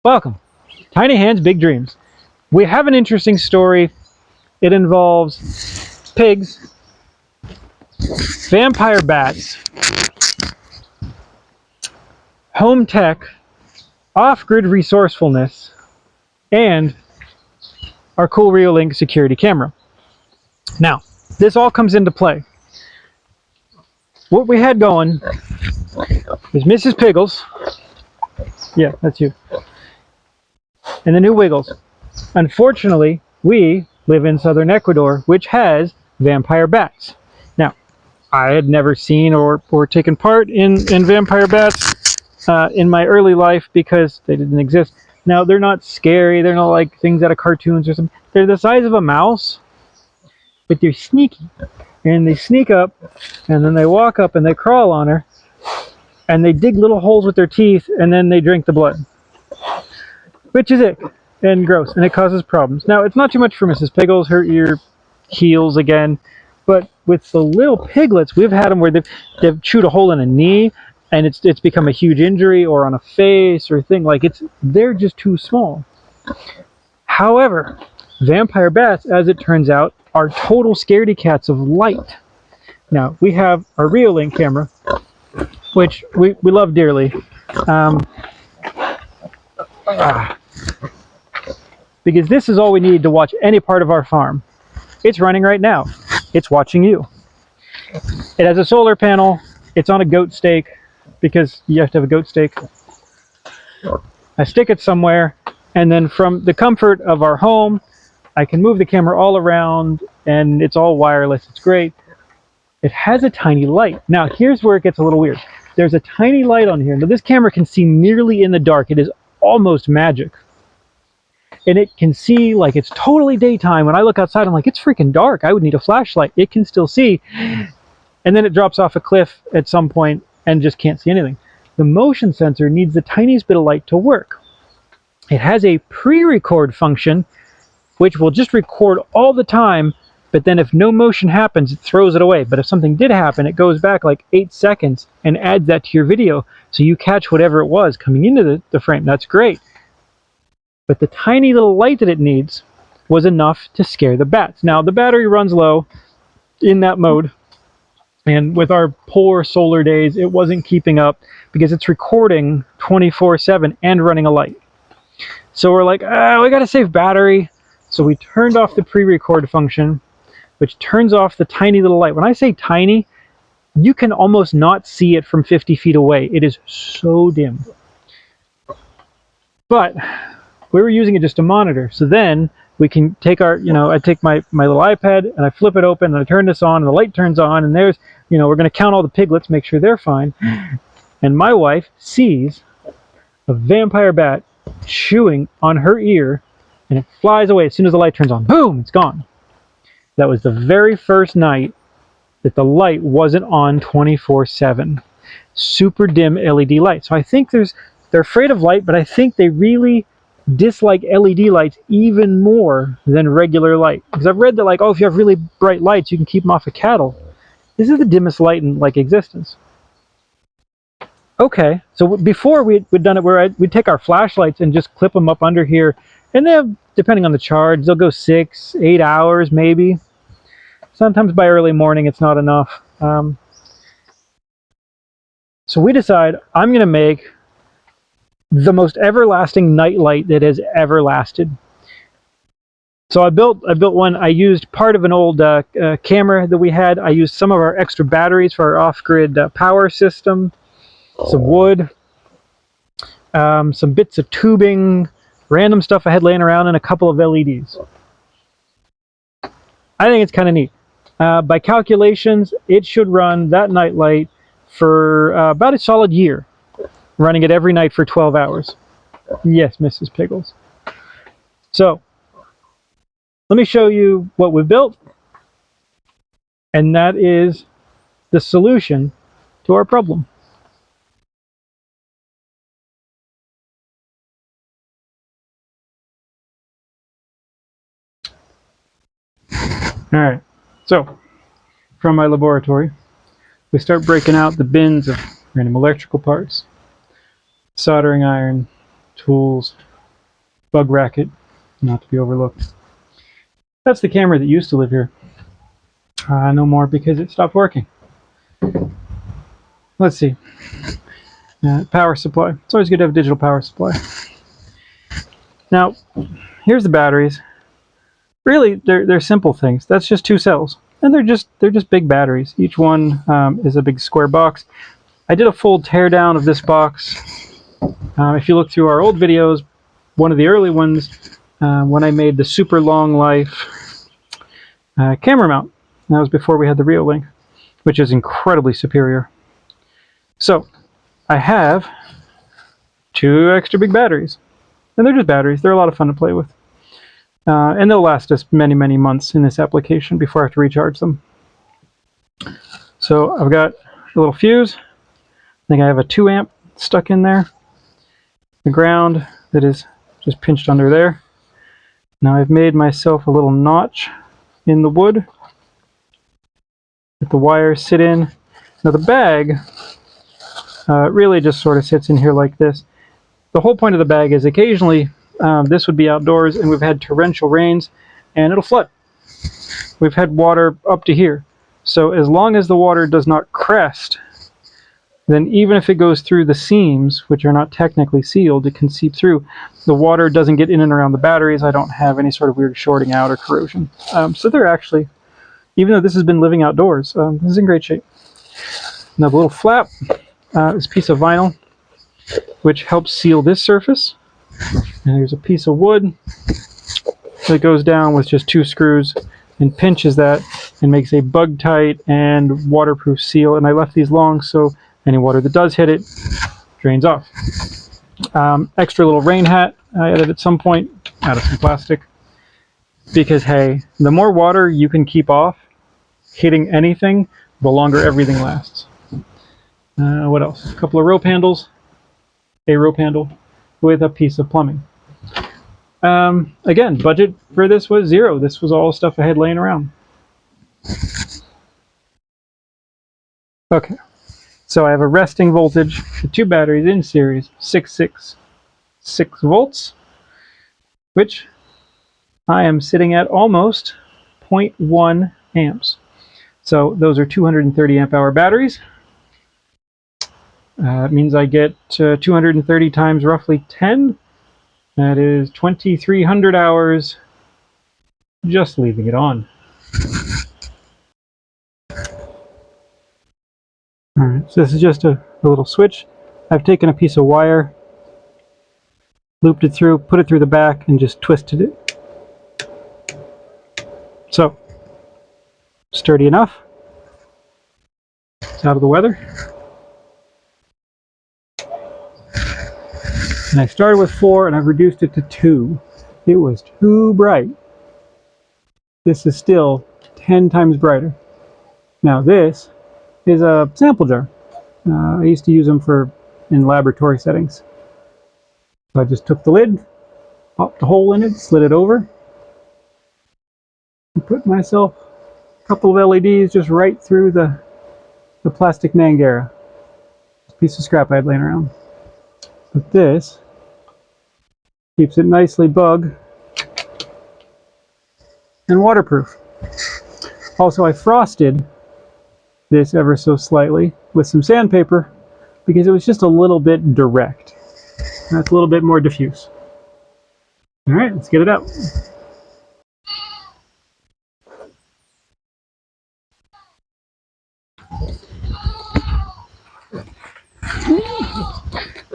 Welcome. Tiny Hands, Big Dreams. We have an interesting story. It involves pigs, vampire bats, home tech, off-grid resourcefulness, and our cool Reolink security camera. Now, this all comes into play. What we had going is Mrs. Piggles. Yeah, that's you. And the new Wiggles. Unfortunately, we live in southern Ecuador, which has vampire bats. Now, I had never seen or taken part in vampire bats in my early life because they didn't exist. Now, they're not scary. They're not like things out of cartoons or something. They're the size of a mouse, but they're sneaky. And they sneak up, and then they walk up and they crawl on her, and they dig little holes with their teeth, and then they drink the blood. Which is ick and gross, and it causes problems. Now, it's not too much for Mrs. Piggles. Her ear heals again. But with the little piglets, we've had them where they've chewed a hole in a knee, and it's become a huge injury, or on a face or thing. Like, they're just too small. However, vampire bats, as it turns out, are total scaredy cats of light. Now, we have our Reolink camera, which we love dearly. Because this is all we need to watch any part of our farm. It's running right now. It's watching you. It has a solar panel. It's on a goat stake, because you have to have a goat stake. I stick it somewhere, and then from the comfort of our home, I can move the camera all around, and it's all wireless. It's great. It has a tiny light. Now, here's where it gets a little weird. There's a tiny light on here. Now, this camera can see nearly in the dark. It is almost magic. And it can see like it's totally daytime. When I look outside, I'm like, it's freaking dark. I would need a flashlight. It can still see. And then it drops off a cliff at some point and just can't see anything. The motion sensor needs the tiniest bit of light to work. It has a pre-record function, which will just record all the time, but then if no motion happens, it throws it away. But if something did happen, it goes back like 8 seconds and adds that to your video, so you catch whatever it was coming into the frame. That's great. But the tiny little light that it needs was enough to scare the bats. Now, the battery runs low in that mode, and with our poor solar days, it wasn't keeping up because it's recording 24/7 and running a light. So we're like, we gotta save battery. So we turned off the pre-record function, which turns off the tiny little light. When I say tiny, you can almost not see it from 50 feet away. It is so dim. But we were using it just to monitor. So then we can take our, I take my little iPad and I flip it open and I turn this on and the light turns on, and there's, we're going to count all the piglets, make sure they're fine. And my wife sees a vampire bat chewing on her ear, and it flies away as soon as the light turns on. Boom, it's gone. That was the very first night that the light wasn't on 24/7. Super dim LED light. So I think they're afraid of light, but I think they really dislike LED lights even more than regular light. Because I've read that, like, if you have really bright lights, you can keep them off of cattle. This is the dimmest light in existence. Okay, so before we'd done it where we'd take our flashlights and just clip them up under here, and they'll, depending on the charge, they'll go 6, 8 hours maybe. Sometimes by early morning it's not enough. So we decide I'm going to make the most everlasting night light that has ever lasted. So I built one. I used part of an old camera that we had. I used some of our extra batteries for our off-grid power system, some wood, some bits of tubing, random stuff I had laying around, and a couple of LEDs. I think it's kind of neat. By calculations, it should run that night light for about a solid year, running it every night for 12 hours. Yes, Mrs. Piggles. So, let me show you what we've built, and that is the solution to our problem. All right, so from my laboratory, we start breaking out the bins of random electrical parts, soldering iron, tools, bug racket, not to be overlooked. That's the camera that used to live here. No more because it stopped working. Let's see. Power supply. It's always good to have a digital power supply. Now, here's the batteries. Really, they're simple things. That's just 2 cells, and they're just big batteries. Each one is a big square box. I did a full teardown of this box. If you look through our old videos, one of the early ones, when I made the super long life camera mount. That was before we had the Rio Link, which is incredibly superior. So I have 2 extra big batteries, and they're just batteries. They're a lot of fun to play with. And they'll last us many, many months in this application before I have to recharge them. So I've got a little fuse. I think I have a 2 amp stuck in there. The ground that is just pinched under there. Now I've made myself a little notch in the wood that the wires sit in. Now the bag really just sort of sits in here like this. The whole point of the bag is occasionally this would be outdoors and we've had torrential rains and it'll flood. We've had water up to here. So as long as the water does not crest, then even if it goes through the seams, which are not technically sealed, it can seep through. The water doesn't get in and around the batteries. I don't have any sort of weird shorting out or corrosion. So they're actually, even though this has been living outdoors, this is in great shape. Now the little flap is a piece of vinyl, which helps seal this surface. And there's a piece of wood that goes down with just 2 screws and pinches that and makes a bug tight and waterproof seal. And I left these long so any water that does hit it drains off. Extra little rain hat I added at some point out of some plastic, because hey, the more water you can keep off hitting anything, the longer everything lasts. What else? A couple of rope handles, a rope handle with a piece of plumbing. Again, budget for this was 0. This was all stuff I had laying around. Okay, so I have a resting voltage for 2 batteries in series, 6 volts, which I am sitting at almost 0.1 amps. So those are 230 amp hour batteries. It means I get 230 times roughly 10. That is 2,300 hours just leaving it on. All right, so this is just a little switch. I've taken a piece of wire, looped it through, put it through the back, and just twisted it. So, sturdy enough. It's out of the weather. And I started with 4 and I've reduced it to 2. It was too bright. This is still 10 times brighter. Now this is a sample jar. I used to use them in laboratory settings. So I just took the lid, popped a hole in it, slid it over, and put myself a couple of LEDs just right through the plastic Mangara. Just a piece of scrap I had laying around. But this keeps it nicely bug and waterproof. Also, I frosted this ever so slightly with some sandpaper because it was just a little bit direct. That's a little bit more diffuse. All right, let's get it out.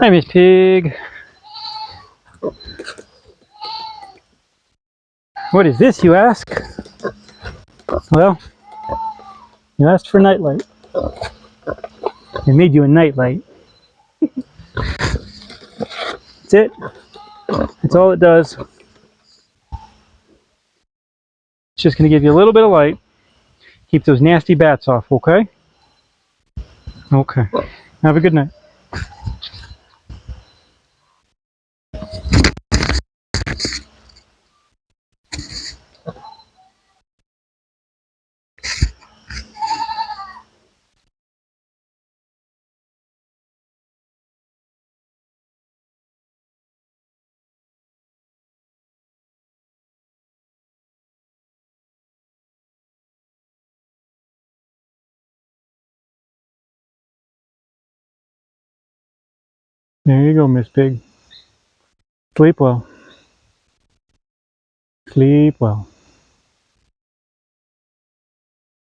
Hi, Miss Pig. What is this, you ask? Well, you asked for nightlight. I made you a nightlight. That's it. That's all it does. It's just going to give you a little bit of light. Keep those nasty bats off, okay? Okay. Have a good night. There you go, Miss Pig. Sleep well. Sleep well.